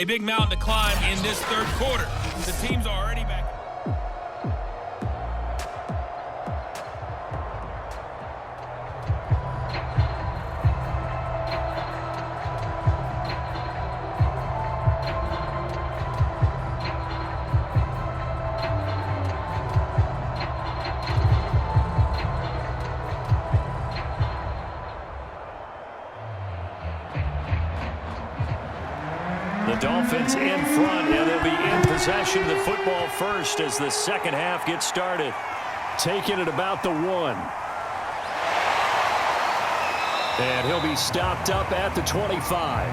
A big mountain to climb in this third quarter. The team's already back. The Dolphins in front, and they'll be in possession of the football first as the second half gets started. Taking it about the 1. And he'll be stopped up at the 25.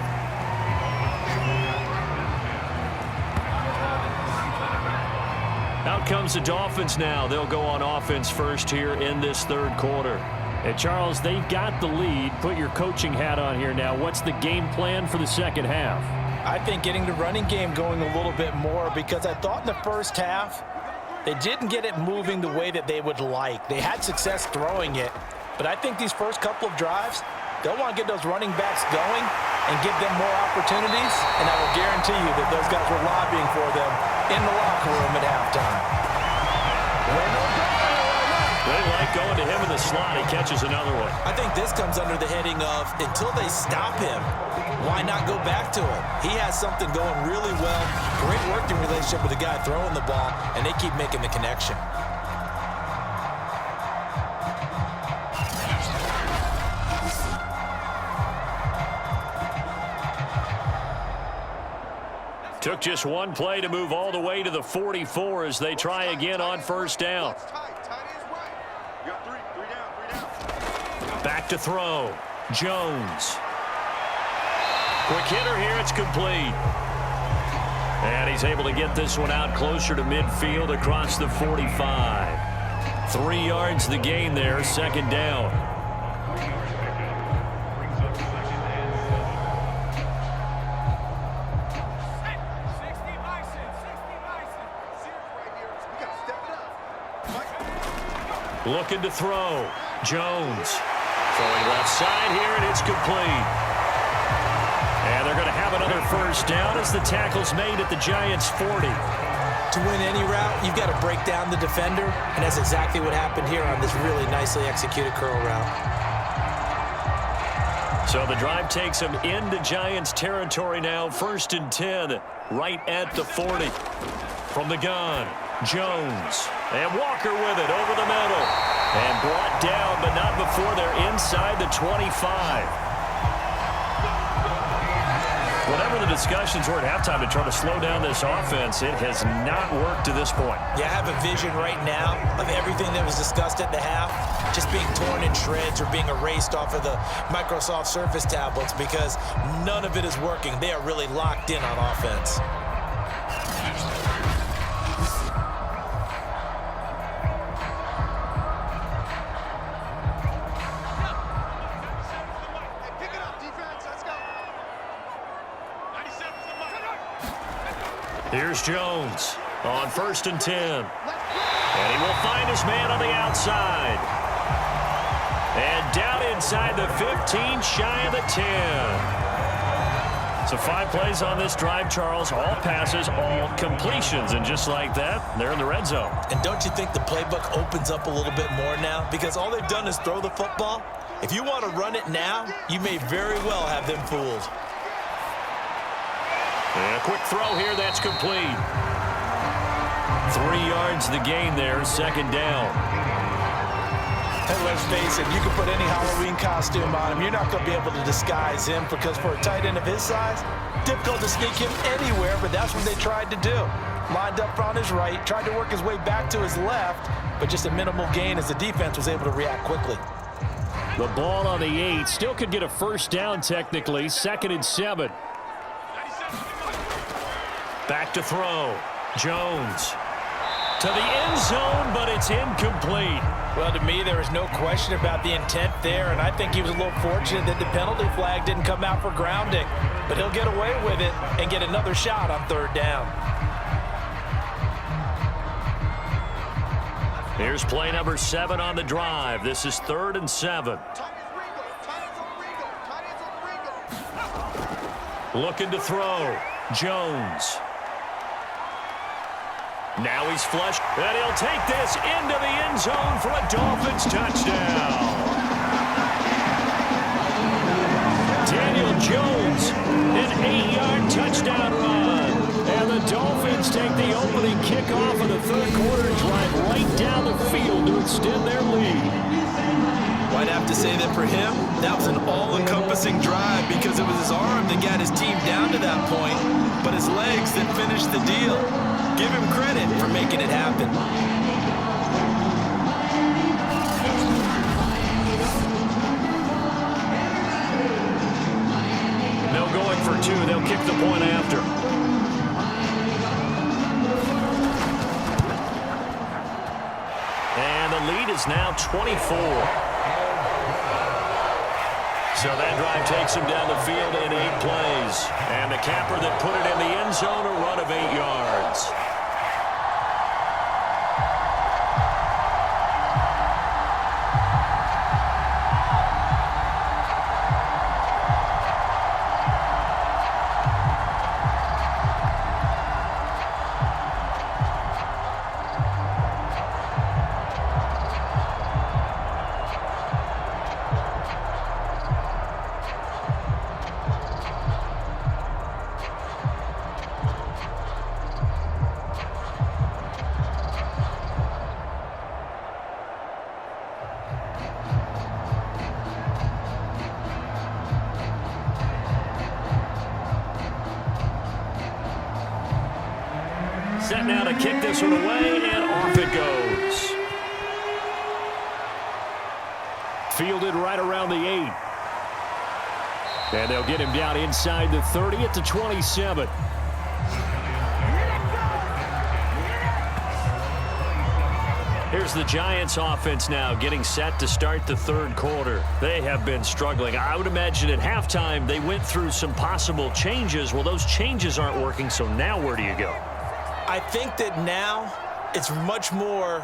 Out comes the Dolphins now. They'll go on offense first here in this third quarter. And Charles, they've got the lead. Put your coaching hat on here now. What's the game plan for the second half? I think getting the running game going a little bit more, because I thought in the first half they didn't get it moving the way that they would like. They had success throwing it, but I think these first couple of drives, they'll want to get those running backs going and give them more opportunities, and I will guarantee you that those guys were lobbying for them in the locker room at halftime. They like going to him in the slot. He catches another one. I think this comes under the heading of until they stop him, why not go back to him? He has something going really well. Great working relationship with the guy throwing the ball, and they keep making the connection. Took just one play to move all the way to the 44 as they try again on first down. Back to throw. Jones. Quick hitter here. It's complete. And he's able to get this one out closer to midfield across the 45. 3 yards the gain there. Second down. Looking to throw. Jones. Throwing left side here, and it's complete. And they're going to have another first down as the tackle's made at the Giants' 40. To win any route, you've got to break down the defender, and that's exactly what happened here on this really nicely executed curl route. So the drive takes them into Giants territory now. 1st and 10, right at the 40. From the gun, Jones. And Walker with it over the middle. And brought down, but not before they're inside the 25. Whatever the discussions were at halftime to try to slow down this offense, it has not worked to this point. Yeah, I have a vision right now of everything that was discussed at the half just being torn in shreds or being erased off of the Microsoft Surface tablets, because none of it is working. They are really locked in on offense. Here's Jones on 1st and 10. And he will find his man on the outside. And down inside the 15, shy of the 10. So 5 plays on this drive, Charles. All passes, all completions. And just like that, they're in the red zone. And don't you think the playbook opens up a little bit more now? Because all they've done is throw the football. If you want to run it now, you may very well have them fooled. And a quick throw here, that's complete. 3 yards the gain there, second down. And let's face it, you can put any Halloween costume on him. You're not going to be able to disguise him, because for a tight end of his size, difficult to sneak him anywhere, but that's what they tried to do. Lined up on his right, tried to work his way back to his left, but just a minimal gain as the defense was able to react quickly. The ball on the 8, still could get a first down technically, 2nd and 7. Back to throw. Jones. To the end zone, but it's incomplete. Well, to me, there is no question about the intent there, and I think he was a little fortunate that the penalty flag didn't come out for grounding. But he'll get away with it and get another shot on 3rd down. Here's play number 7 on the drive. This is 3rd and 7. Looking to throw. Jones. Now he's flushed, and he'll take this into the end zone for a Dolphins touchdown. Daniel Jones, an 8-yard touchdown run. And the Dolphins take the opening kickoff of the third quarter and drive right down the field to extend their lead. Well, I'd have to say that for him, that was an all-encompassing drive because it was his arm that got his team down to that point, but his legs that finished the deal. Give him credit for making it happen. No going for two. They'll kick the point after. And the lead is now 24. So that drive takes him down the field in 8 plays. And the capper that put it in the end zone, a run of 8 yards. Set now to kick this one away, and off it goes. Fielded right around the 8. And they'll get him down inside the 30 at the 27. Here's the Giants offense now getting set to start the third quarter. They have been struggling. I would imagine at halftime they went through some possible changes. Well, those changes aren't working, so now where do you go? I think that now it's much more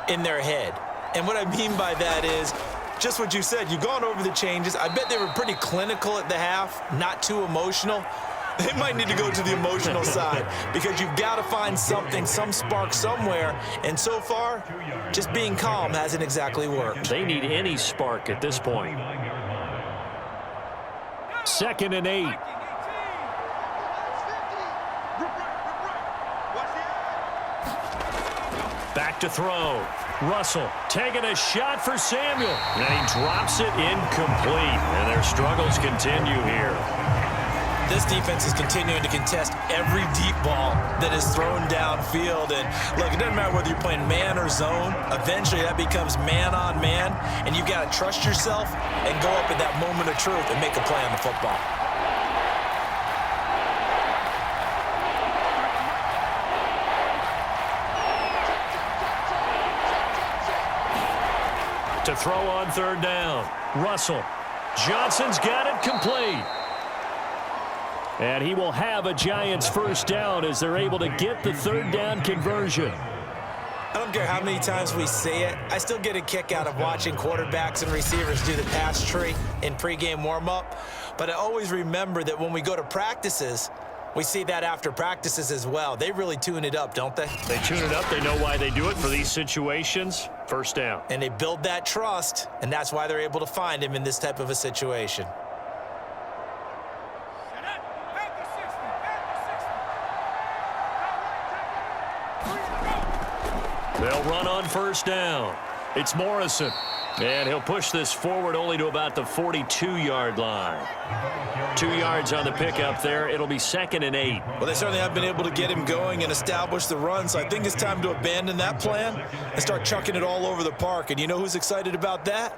in their head. And what I mean by that is just what you said. You've gone over the changes. I bet they were pretty clinical at the half, not too emotional. They might need to go to the emotional side because you've got to find something, some spark somewhere. And so far, just being calm hasn't exactly worked. They need any spark at this point. 2nd and 8. Back to throw. Russell taking a shot for Samuel. And he drops it incomplete. And their struggles continue here. This defense is continuing to contest every deep ball that is thrown downfield. And look, it doesn't matter whether you're playing man or zone. Eventually that becomes man on man. And you've got to trust yourself and go up at that moment of truth and make a play on the football. To throw on 3rd down. Russell. Johnson's got it complete. And he will have a Giants 1st down as they're able to get the 3rd down conversion. I don't care how many times we say it. I still get a kick out of watching quarterbacks and receivers do the pass tree in pregame warm-up. But I always remember that when we go to practices, we see that after practices as well. They really tune it up, don't they? They tune it up. They know why they do it for these situations. 1st down. And they build that trust, and that's why they're able to find him in this type of a situation. They'll run on 1st down. It's Morrison. And he'll push this forward only to about the 42-yard line. 2 yards on the pickup there. It'll be 2nd and 8. Well, they certainly have been able to get him going and establish the run, so I think it's time to abandon that plan and start chucking it all over the park. And you know who's excited about that?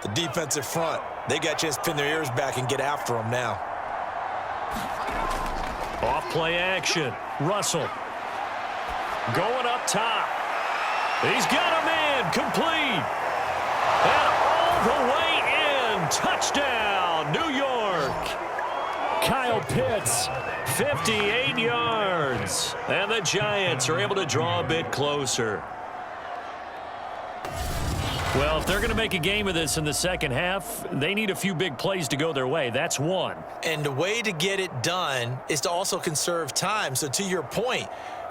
The defensive front. They got a chance to pin their ears back and get after him now. Off play action. Russell. Going up top. He's got a man complete. And all the way in. Touchdown, New York. Kyle Pitts, 58 yards. And the Giants are able to draw a bit closer. Well, if they're going to make a game of this in the second half, they need a few big plays to go their way. That's one. And the way to get it done is to also conserve time. So to your point,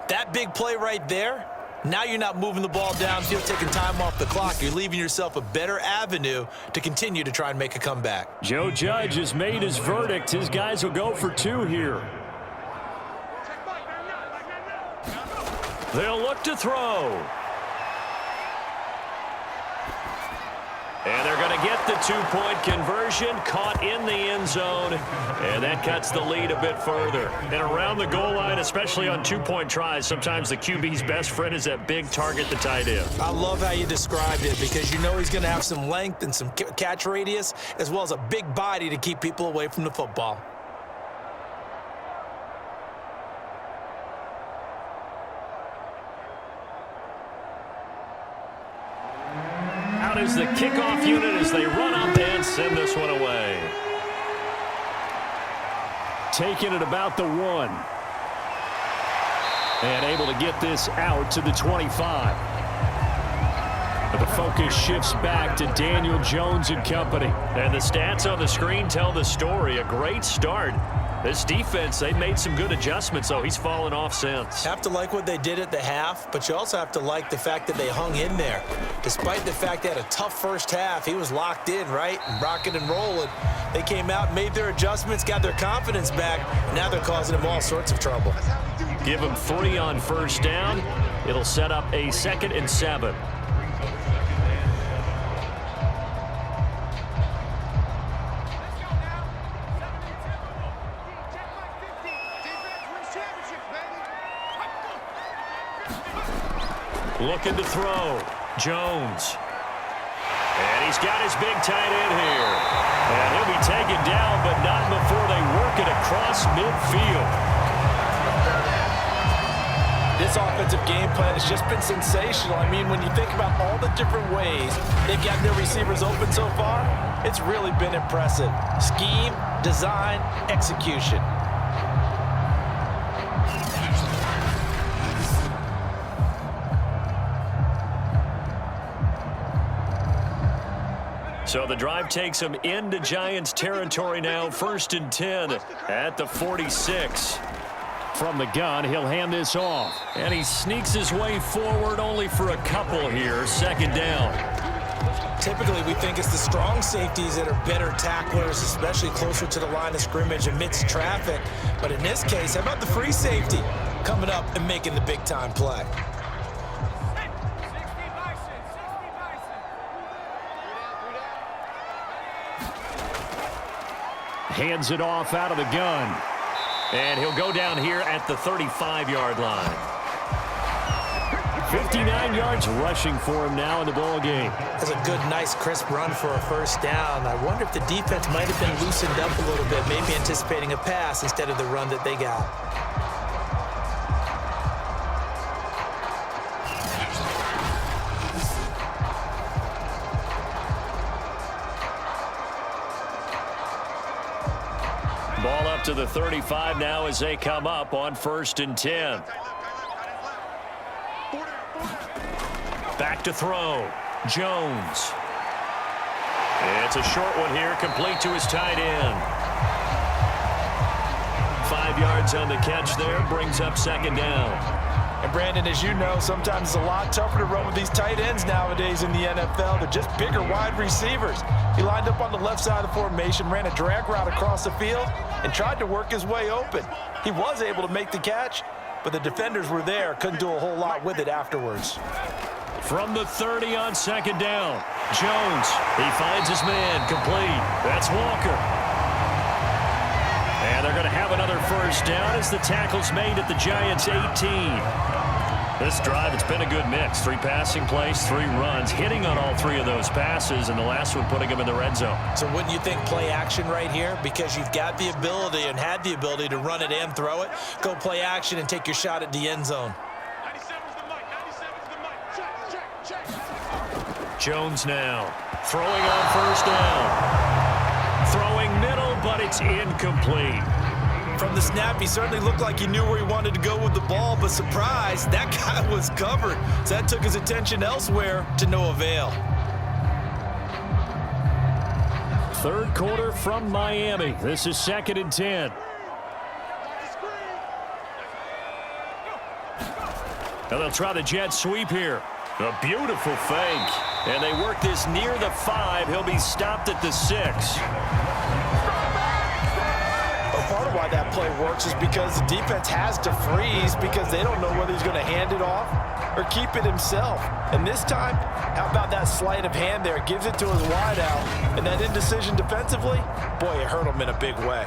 that big play right there, now you're not moving the ball downfield, taking time off the clock. You're leaving yourself a better avenue to continue to try and make a comeback. Joe Judge has made his verdict. His guys will go for two here. They'll look to throw. And they're going to get the two-point conversion, caught in the end zone, and that cuts the lead a bit further. And around the goal line, especially on two-point tries, sometimes the QB's best friend is that big target, the tight end. I love how you described it because you know he's going to have some length and some catch radius as well as a big body to keep people away from the football. Out is the kickoff unit as they run up and send this one away. Taking it about the 1. And able to get this out to the 25. But the focus shifts back to Daniel Jones and company. And the stats on the screen tell the story. A great start. This defense, they've made some good adjustments, so he's fallen off since. Have to like what they did at the half, but you also have to like the fact that they hung in there. Despite the fact they had a tough first half, he was locked in, right? And rocking and rolling. They came out, made their adjustments, got their confidence back. Now they're causing him all sorts of trouble. Give him 3 on first down. It'll set up a 2nd and 7. Looking to throw. Jones. And he's got his big tight end here. And he'll be taken down, but not before they work it across midfield. This offensive game plan has just been sensational. I mean, when you think about all the different ways they've gotten their receivers open so far, it's really been impressive. Scheme, design, execution. So the drive takes him into Giants territory now. 1st and 10 at the 46. From the gun, he'll hand this off. And he sneaks his way forward only for a couple here. 2nd down. Typically, we think it's the strong safeties that are better tacklers, especially closer to the line of scrimmage amidst traffic. But in this case, how about the free safety coming up and making the big-time play? Hands it off out of the gun. And he'll go down here at the 35-yard line. 59 yards rushing for him now in the ball game. That's a good, nice, crisp run for a first down. I wonder if the defense might have been loosened up a little bit, maybe anticipating a pass instead of the run that they got. Ball up to the 35 now as they come up on 1st and 10. Back to throw. Jones. It's a short one here, complete to his tight end. 5 yards on the catch there, brings up 2nd down. And Brandon, as you know, sometimes it's a lot tougher to run with these tight ends nowadays in the NFL. They're just bigger wide receivers. He lined up on the left side of the formation, ran a drag route across the field, and tried to work his way open. He was able to make the catch, but the defenders were there, couldn't do a whole lot with it afterwards. From the 30 on 2nd down, Jones, he finds his man, complete. That's Walker. And they're going to have another first down as the tackle's made at the Giants' 18. This drive, it's been a good mix. 3 passing plays, 3 runs, hitting on all 3 of those passes, and the last one putting him in the red zone. So wouldn't you think play action right here? Because you've got the ability and had the ability to run it and throw it. Go play action and take your shot at the end zone. Jones now throwing on first down. Throwing middle, but it's incomplete. From the snap, he certainly looked like he knew where he wanted to go with the ball, but surprise, that guy was covered. So that took his attention elsewhere to no avail. Third quarter from Miami. This is 2nd and 10. And they'll try the jet sweep here. A beautiful fake. And they work this near the 5. He'll be stopped at the 6. Part of why that play works is because the defense has to freeze because they don't know whether he's going to hand it off or keep it himself. And this time, how about that sleight of hand there? Gives it to his wideout. And that indecision defensively, boy, it hurt him in a big way.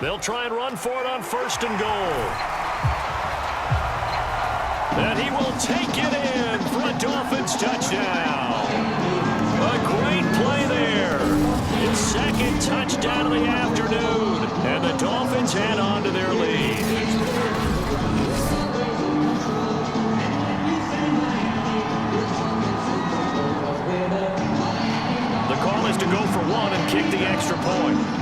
They'll try and run for it on 1st and goal. And he will take it in for a Dolphins touchdown. A great play there. His 2nd touchdown of the afternoon. And the Dolphins head on to their lead. The call is to go for 1 and kick the extra point.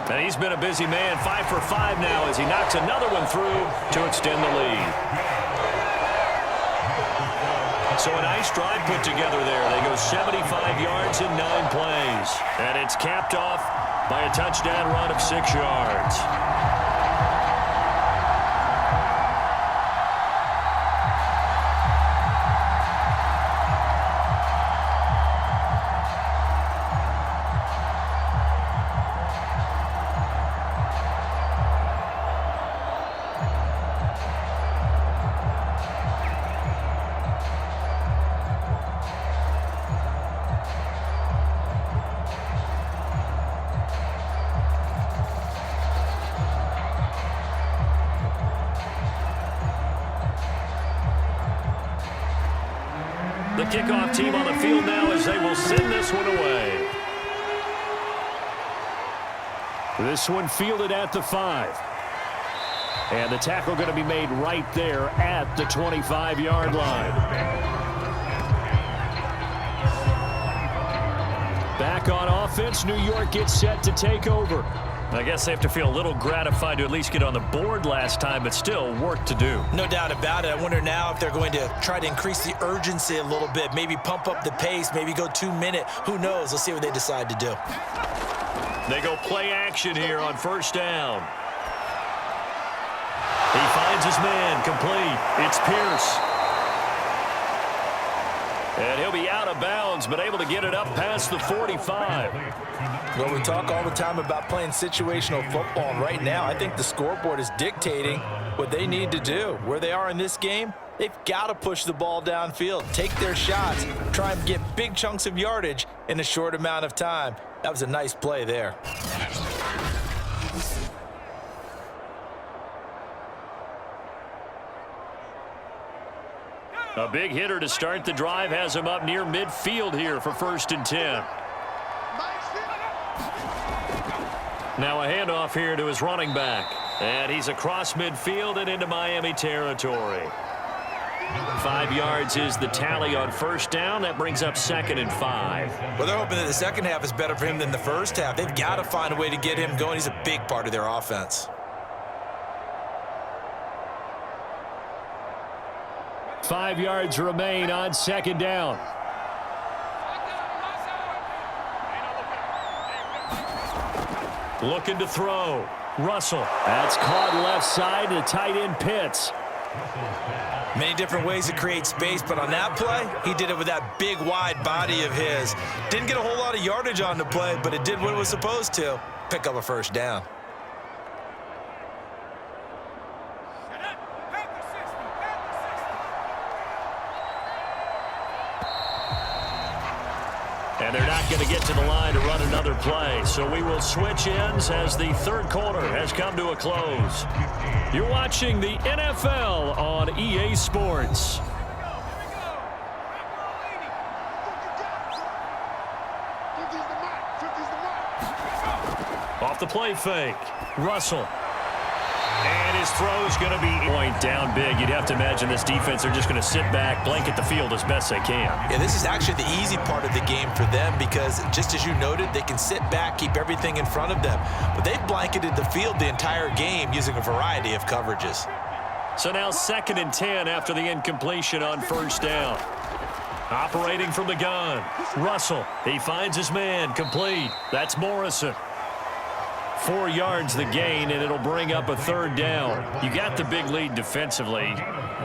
And he's been a busy man, 5 for 5 now as he knocks another one through to extend the lead. So a nice drive put together there. They go 75 yards in 9 plays. And it's capped off by a touchdown run of 6 yards. The kickoff team on the field now as they will send this one away. This one fielded at the 5. And the tackle going to be made right there at the 25-yard line. Back on offense, New York gets set to take over. I guess they have to feel a little gratified to at least get on the board last time, but still work to do. No doubt about it. I wonder now if they're going to try to increase the urgency a little bit, maybe pump up the pace, maybe go 2-minute. Who knows? Let's see what they decide to do. They go play action here on 1st down. He finds his man, complete. It's Pierce. And he'll be out of bounds, but able to get it up past the 45. Well, we talk all the time about playing situational football, and right now I think the scoreboard is dictating what they need to do. Where they are in this game, they've got to push the ball downfield, take their shots, try and get big chunks of yardage in a short amount of time. That was a nice play there. A big hitter to start the drive has him up near midfield here for 1st and 10. Now a handoff here to his running back. And he's across midfield and into Miami territory. 5 yards is the tally on 1st down. That brings up 2nd and 5. Well, they're hoping that the second half is better for him than the first half. They've got to find a way to get him going. He's a big part of their offense. 5 yards remain on 2nd down. Looking to throw. Russell. That's caught left side to tight end Pitts. Many different ways to create space, but on that play, he did it with that big, wide body of his. Didn't get a whole lot of yardage on the play, but it did what it was supposed to. Pick up a 1st down. And they're not going to get to the line to run another play. So we will switch ends as the 3rd quarter has come to a close. You're watching the NFL on EA Sports. Off the play fake. Russell. And his throw is going to be point down big. You'd have to imagine this defense are just going to sit back, blanket the field as best they can. Yeah, this is actually the easy part of the game for them because, just as you noted, they can sit back, keep everything in front of them. But they've blanketed the field the entire game using a variety of coverages. So now 2nd and 10 after the incompletion on 1st down. Operating from the gun, Russell. He finds his man, complete. That's Morrison. 4 yards the gain, and it'll bring up a 3rd down. You got the big lead defensively.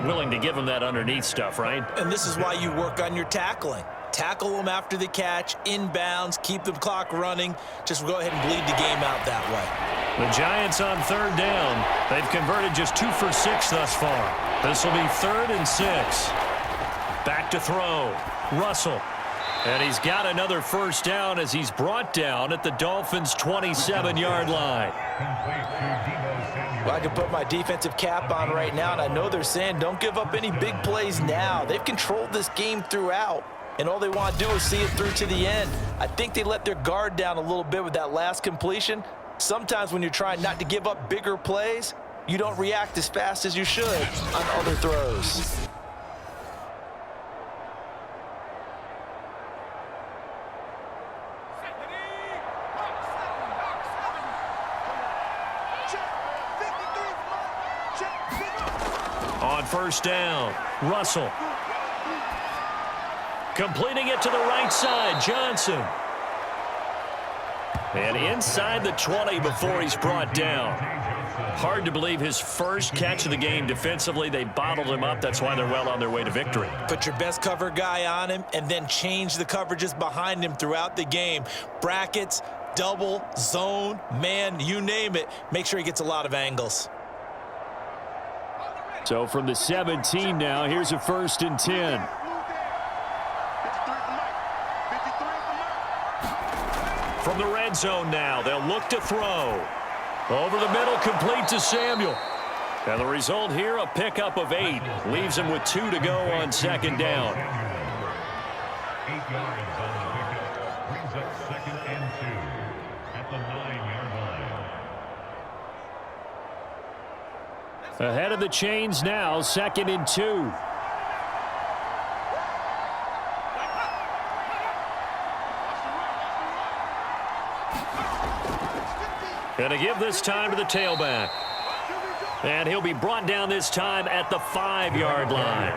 Willing to give them that underneath stuff, right? And this is why you work on your tackling. Tackle them after the catch, inbounds, keep the clock running. Just go ahead and bleed the game out that way. The Giants on 3rd down. They've converted just 2 for 6 thus far. This will be 3rd and 6. Back to throw. Russell. And he's got another 1st down as he's brought down at the Dolphins' 27-yard line. Well, I can put my defensive cap on right now, and I know they're saying don't give up any big plays now. They've controlled this game throughout, and all they want to do is see it through to the end. I think they let their guard down a little bit with that last completion. Sometimes when you're trying not to give up bigger plays, you don't react as fast as you should on other throws. On 1st down, Russell. Completing it to the right side, Johnson. And inside the 20 before he's brought down. Hard to believe his first catch of the game defensively. They bottled him up. That's why they're well on their way to victory. Put your best cover guy on him and then change the coverages behind him throughout the game. Brackets, double, zone, man, you name it. Make sure he gets a lot of angles. So from the 17 now, here's a 1st and 10. From the red zone now, they'll look to throw. Over the middle, complete to Samuel. And the result here, a pickup of 8. Leaves him with 2 to go on 2nd down. 8 yards on the pickup. Brings up 2nd and 2 at the 9-yard line. Ahead of the chains now, 2nd and 2. And to give this time to the tailback. And he'll be brought down this time at the 5-yard line.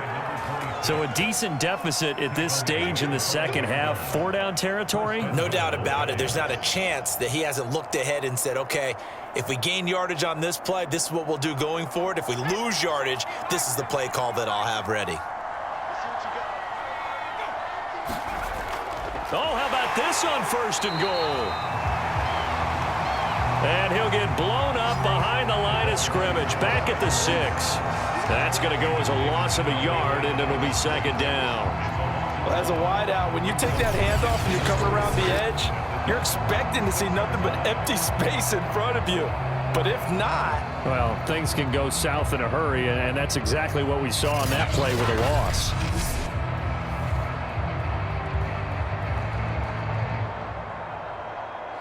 So a decent deficit at this stage in the second half. 4-down territory? No doubt about it. There's not a chance that he hasn't looked ahead and said, okay, if we gain yardage on this play, this is what we'll do going forward. If we lose yardage, this is the play call that I'll have ready. Oh, how about this on 1st and goal? And he'll get blown up behind the line of scrimmage, back at the 6. That's going to go as a loss of a yard, and it'll be 2nd down. Well, as a wideout, when you take that handoff and you're coming around the edge, you're expecting to see nothing but empty space in front of you. But if not... Well, things can go south in a hurry, and that's exactly what we saw on that play with a loss.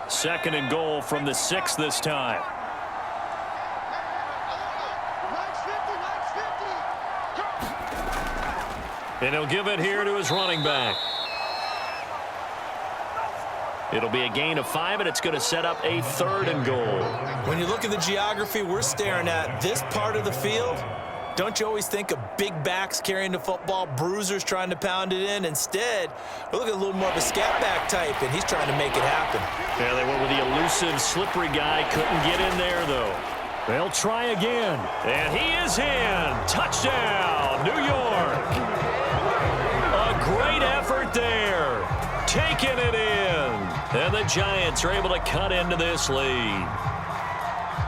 Second and goal from the 6 this time. And he'll give it here to his running back. It'll be a gain of 5, and it's going to set up a 3rd and goal. When you look at the geography we're staring at, this part of the field, don't you always think of big backs carrying the football, bruisers trying to pound it in? Instead, we're looking at a little more of a scat back type, and he's trying to make it happen. Yeah, they went with the elusive, slippery guy. Couldn't get in there, though. They'll try again. And he is in. Touchdown, New York. A great effort there. Taking it in. And the Giants are able to cut into this lead.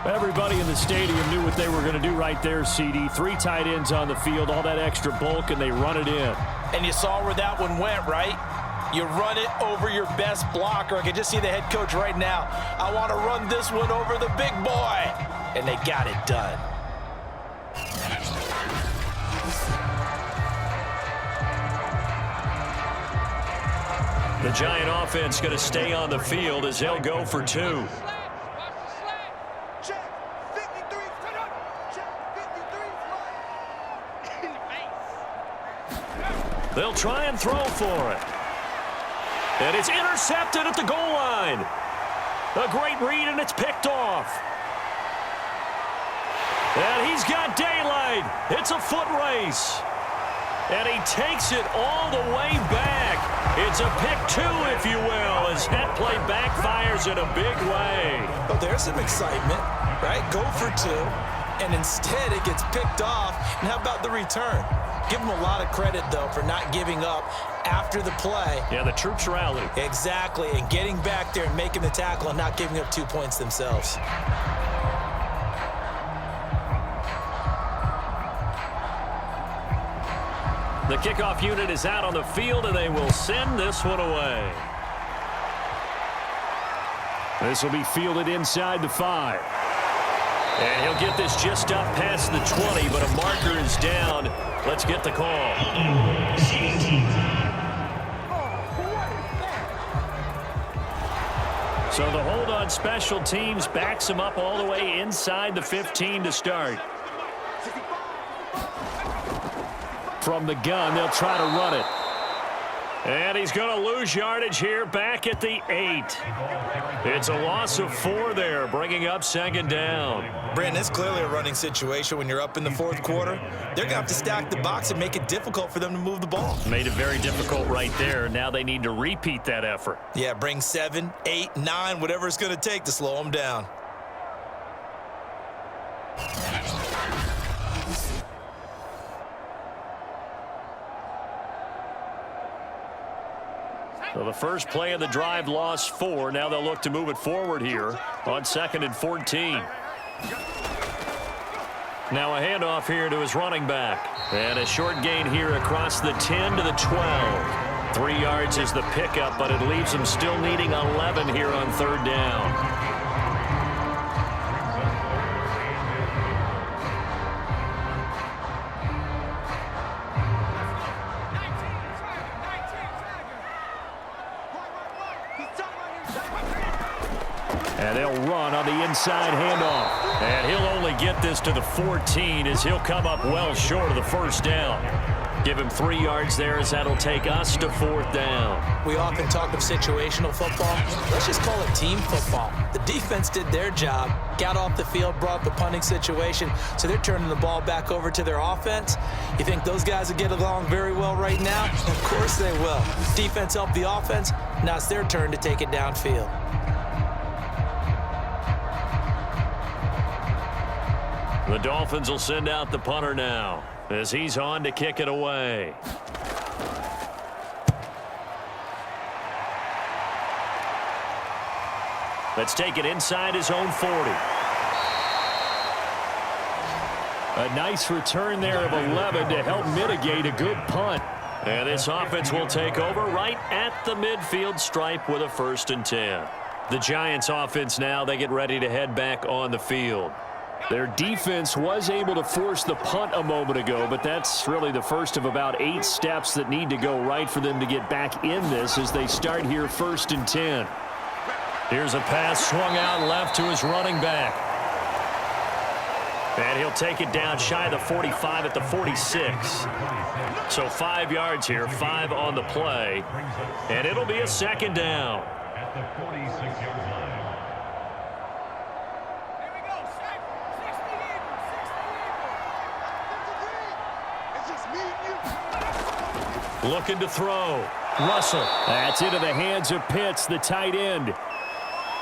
Everybody in the stadium knew what they were going to do right there, CD. 3 tight ends on the field, all that extra bulk, and they run it in. And you saw where that one went, right? You run it over your best blocker. I can just see the head coach right now. I want to run this one over the big boy. And they got it done. The Giant offense going to stay on the field as they'll go for 2. They'll try and throw for it. And it's intercepted at the goal line. A great read, and it's picked off. And he's got daylight. It's a foot race. And he takes it all the way back. It's a pick two, if you will, as that play backfires in a big way. Well, there's some excitement, right? Go for two, and instead it gets picked off. And how about the return? Give him a lot of credit, though, for not giving up after the play. Yeah, the troops rallied. Exactly, and getting back there and making the tackle and not giving up 2 points themselves. The kickoff unit is out on the field, and they will send this one away. This will be fielded inside the 5. And he'll get this just up past the 20, but a marker is down. Let's get the call. So the hold on special teams backs him up all the way inside the 15 to start. From the gun, they'll try to run it. And he's going to lose yardage here back at the 8. It's a loss of 4 there, bringing up second down. Brandon, it's clearly a running situation when you're up in the fourth quarter. They're going to have to stack the box and make it difficult for them to move the ball. Made it very difficult right there. Now they need to repeat that effort. Yeah, bring 7, 8, 9, whatever it's going to take to slow them down. So the first play of the drive lost 4. Now they'll look to move it forward here on 2nd and 14. Now a handoff here to his running back. And a short gain here across the 10 to the 12. 3 yards is the pickup, but it leaves him still needing 11 here on 3rd down. And they'll run on the inside handoff. And he'll only get this to the 14 as he'll come up well short of the first down. Give him 3 yards there as that'll take us to 4th down. We often talk of situational football. Let's just call it team football. The defense did their job, got off the field, brought the punting situation, so they're turning the ball back over to their offense. You think those guys will get along very well right now? Of course they will. Defense helped the offense. Now it's their turn to take it downfield. The Dolphins will send out the punter now as he's on to kick it away. Let's take it inside his own 40. A nice return there of 11 to help mitigate a good punt. And this offense will take over right at the midfield stripe with a 1st and 10. The Giants offense now, they get ready to head back on the field. Their defense was able to force the punt a moment ago, but that's really the first of about 8 steps that need to go right for them to get back in this as they start here 1st and 10. Here's a pass swung out left to his running back. And he'll take it down shy of the 45 at the 46. So 5 yards here, 5 on the play. And it'll be a 2nd down. At the 46-yard line. Looking to throw. Russell. That's into the hands of Pitts, the tight end.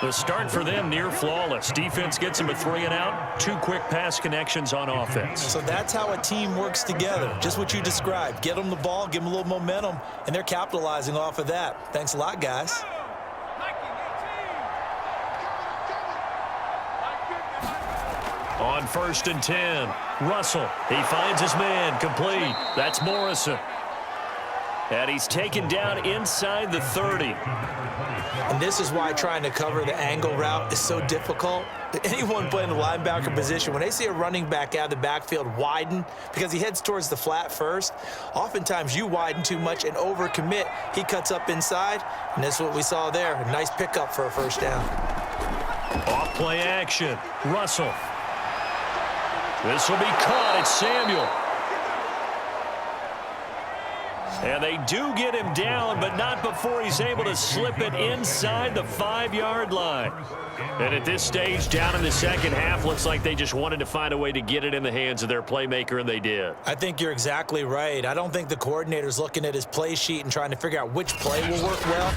The start for them near flawless. Defense gets them a 3 and out. 2 quick pass connections on offense. So that's how a team works together. Just what you described. Get them the ball, give them a little momentum, and they're capitalizing off of that. Thanks a lot, guys. On 1st and 10, Russell. He finds his man, complete. That's Morrison. And he's taken down inside the 30. And this is why trying to cover the angle route is so difficult. Anyone playing the linebacker position, when they see a running back out of the backfield widen because he heads towards the flat first, oftentimes you widen too much and overcommit. He cuts up inside, and that's what we saw there. A nice pickup for a 1st down. Off play action. Russell. This will be caught. It's Samuel. And they do get him down, but not before he's able to slip it inside the 5-yard line. And at this stage, down in the second half, looks like they just wanted to find a way to get it in the hands of their playmaker, and they did. I think you're exactly right. I don't think the coordinator's looking at his play sheet and trying to figure out which play will work well.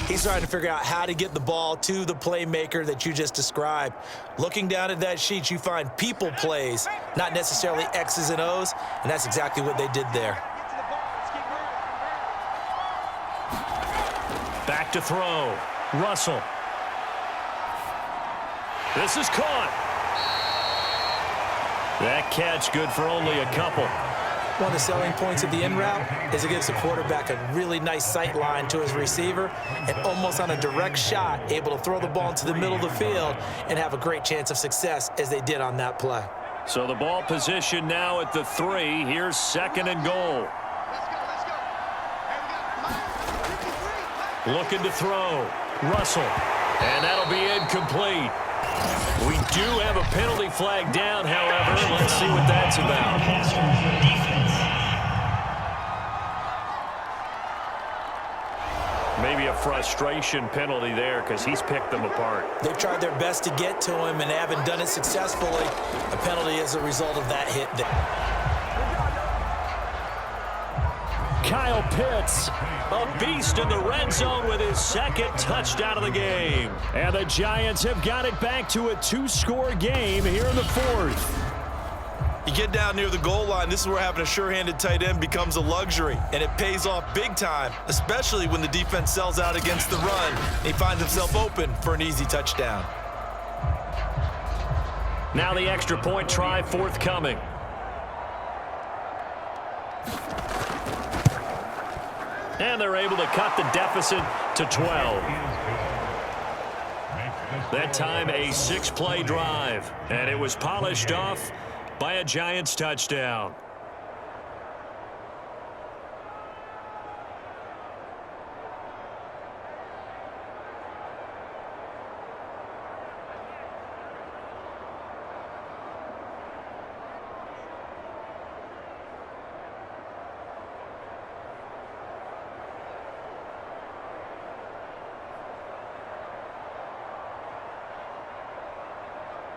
He's trying to figure out how to get the ball to the playmaker that you just described. Looking down at that sheet, you find people plays, not necessarily X's and O's, and that's exactly what they did there. Back to throw. Russell. This is caught. That catch good for only a couple. One of the selling points of the in route is it gives the quarterback a really nice sight line to his receiver and almost on a direct shot able to throw the ball into the middle of the field and have a great chance of success as they did on that play. So the ball position now at the 3. Here's 2nd and goal. Looking to throw. Russell. And that'll be incomplete. We do have a penalty flag down, however. Let's see what that's about. Maybe a frustration penalty there because he's picked them apart. They've tried their best to get to him and haven't done it successfully. A penalty as a result of that hit there. Kyle Pitts, a beast in the red zone with his 2nd touchdown of the game. And the Giants have got it back to a 2-score game here in the 4th. You get down near the goal line, this is where having a sure-handed tight end becomes a luxury, and it pays off big time, especially when the defense sells out against the run and he finds himself open for an easy touchdown. Now the extra point try forthcoming. And they're able to cut the deficit to 12. That time a 6-play drive, and it was polished off by a Giants touchdown.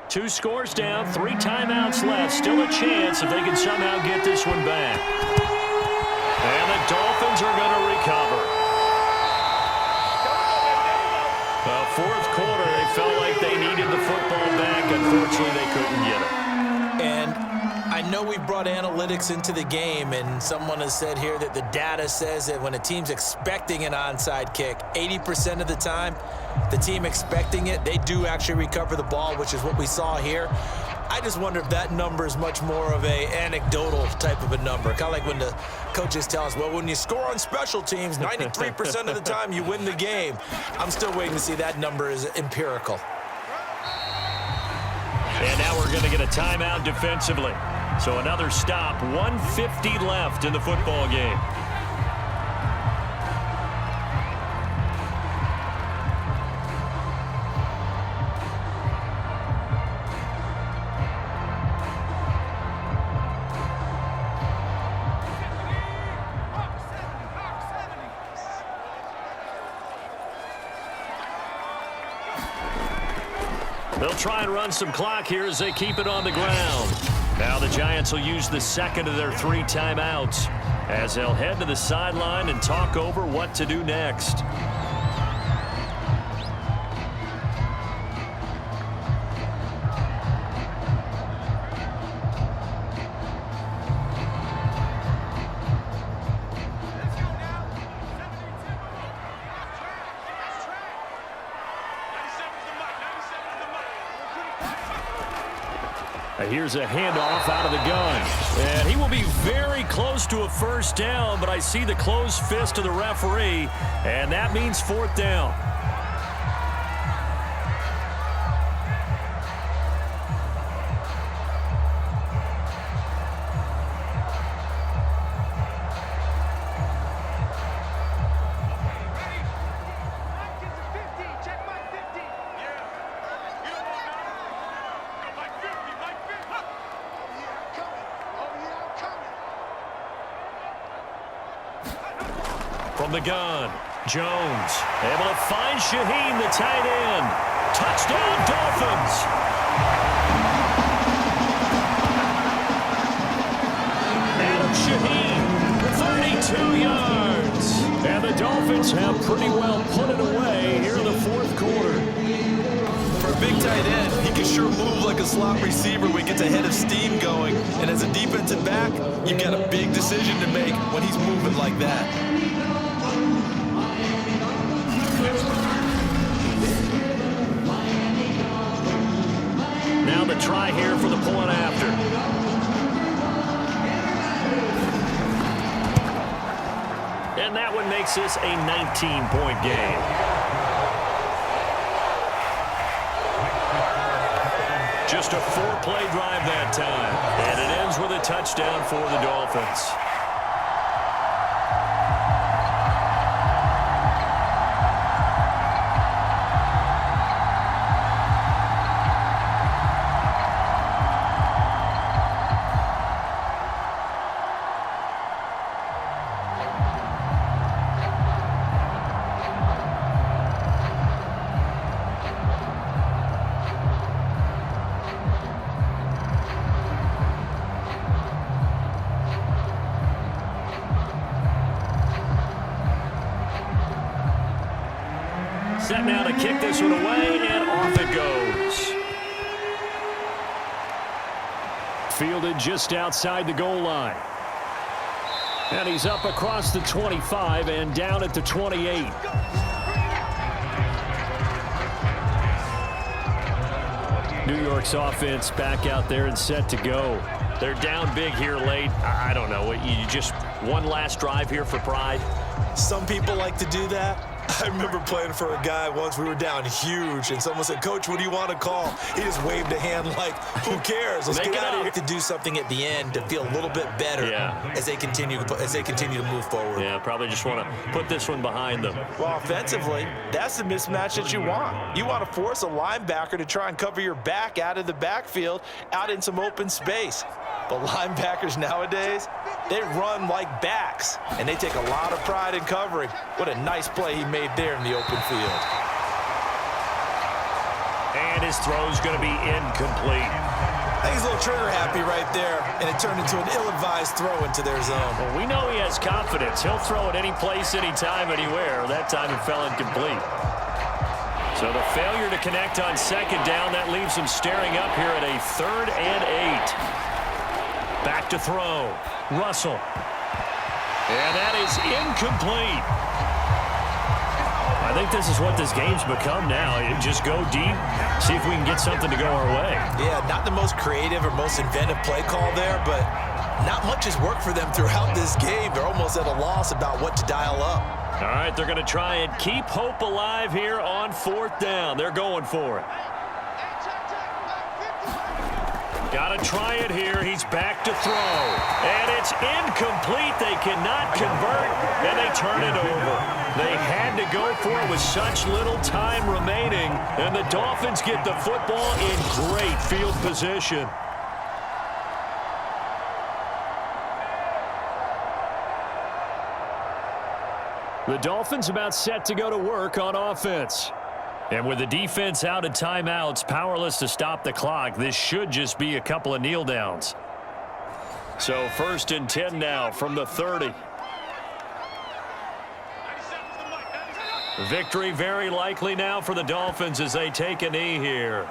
Two scores down, 3 timeouts left. Still a chance if they can somehow get this one back. And the Dolphins are going to recover. Fourth quarter, they felt like they needed the football back. Unfortunately, they couldn't get it. And I know we brought analytics into the game, and someone has said here that the data says that when a team's expecting an onside kick, 80% of the time, the team expecting it, they do actually recover the ball, which is what we saw here. I just wonder if that number is much more of a anecdotal type of a number. Kind of like when the coaches tell us, well, when you score on special teams, 93% of the time you win the game. I'm still waiting to see that number is empirical. And now we're going to get a timeout defensively. So another stop, 1:50 left in the football game. They'll try and run some clock here as they keep it on the ground. Now the Giants will use the 2nd of their 3 timeouts as they'll head to the sideline and talk over what to do next. Here's a handoff out of the gun. And he will be very close to a first down, but I see the closed fist of the referee, and that means 4th down. From the gun, Jones able to find Shaheen, the tight end. Touchdown, Dolphins! Adam Shaheen, 32 yards. And the Dolphins have pretty well put it away here in the fourth quarter. For a big tight end, he can sure move like a slot receiver when he gets a head of steam going. And as a defensive back, you've got a big decision to make when he's moving like that. Now the try here for the point after. And that one makes this a 19-point game. Just a 4-play drive that time. And it ends with a touchdown for the Dolphins. Set now to kick this one away, and off it goes. Fielded just outside the goal line. And he's up across the 25 and down at the 28. New York's offense back out there and set to go. They're down big here late. I don't know. You just one last drive here for pride? Some people like to do that. I remember playing for a guy once. We were down huge, and someone said, "Coach, what do you want to call?" He just waved a hand like, "Who cares? Let's get out of here." To do something at the end to feel a little bit better as they continue to move forward. Yeah, probably just want to put this one behind them. Well, offensively, that's the mismatch that you want. You want to force a linebacker to try and cover your back out of the backfield, out in some open space. But linebackers nowadays, they run like backs, and they take a lot of pride in covering. What a nice play he made there in the open field. And his throw's going to be incomplete. I think he's a little trigger happy right there, and it turned into an ill-advised throw into their zone. Well, we know he has confidence. He'll throw it any place, anytime, anywhere. That time it fell incomplete. So the failure to connect on second down, that leaves him staring up here at a 3rd and 8. Back to throw. Russell. And that is incomplete. I think this is what this game's become now. You just go deep, see if we can get something to go our way. Yeah, not the most creative or most inventive play call there, but not much has worked for them throughout this game. They're almost at a loss about what to dial up. All right, they're going to try and keep hope alive here on 4th down. They're going for it. Got to try it here. He's back to throw. And it's incomplete. They cannot convert, and they turn it over. They had to go for it with such little time remaining, and the Dolphins get the football in great field position. The Dolphins about set to go to work on offense. And with the defense out of timeouts, powerless to stop the clock, this should just be a couple of kneel downs. So 1st and 10 now from the 30. Victory very likely now for the Dolphins as they take a knee here.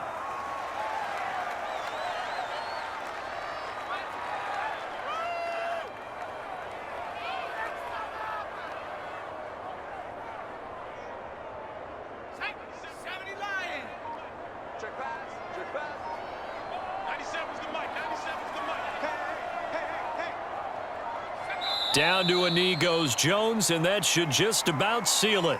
Down to a knee goes Jones, and that should just about seal it.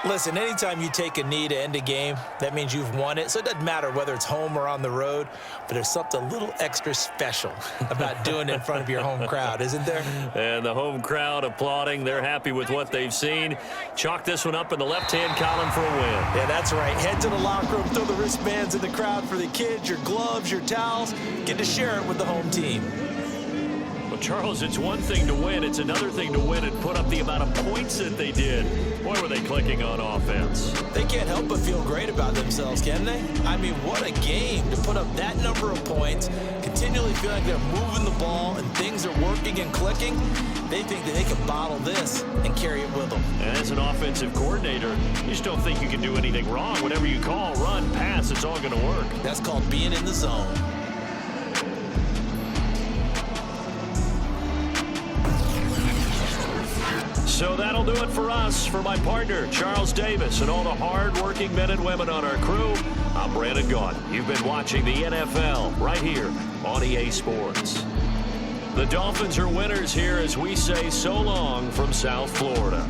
Listen, anytime you take a knee to end a game, that means you've won it. So it doesn't matter whether it's home or on the road, but there's something a little extra special about doing it in front of your home crowd, isn't there? And the home crowd applauding. They're happy with what they've seen. Chalk this one up in the left-hand column for a win. Yeah, that's right. Head to the locker room, throw the wristbands in the crowd for the kids, your gloves, your towels. Get to share it with the home team. But Charles, it's one thing to win. It's another thing to win and put up the amount of points that they did. Boy, were they clicking on offense. They can't help but feel great about themselves, can they? I mean, what a game to put up that number of points, continually feel like they're moving the ball and things are working and clicking. They think that they can bottle this and carry it with them. And as an offensive coordinator, you just don't think you can do anything wrong. Whatever you call, run, pass, it's all going to work. That's called being in the zone. So that'll do it for us. For my partner, Charles Davis, and all the hard-working men and women on our crew, I'm Brandon Gaudin. You've been watching the NFL right here on EA Sports. The Dolphins are winners here as we say so long from South Florida.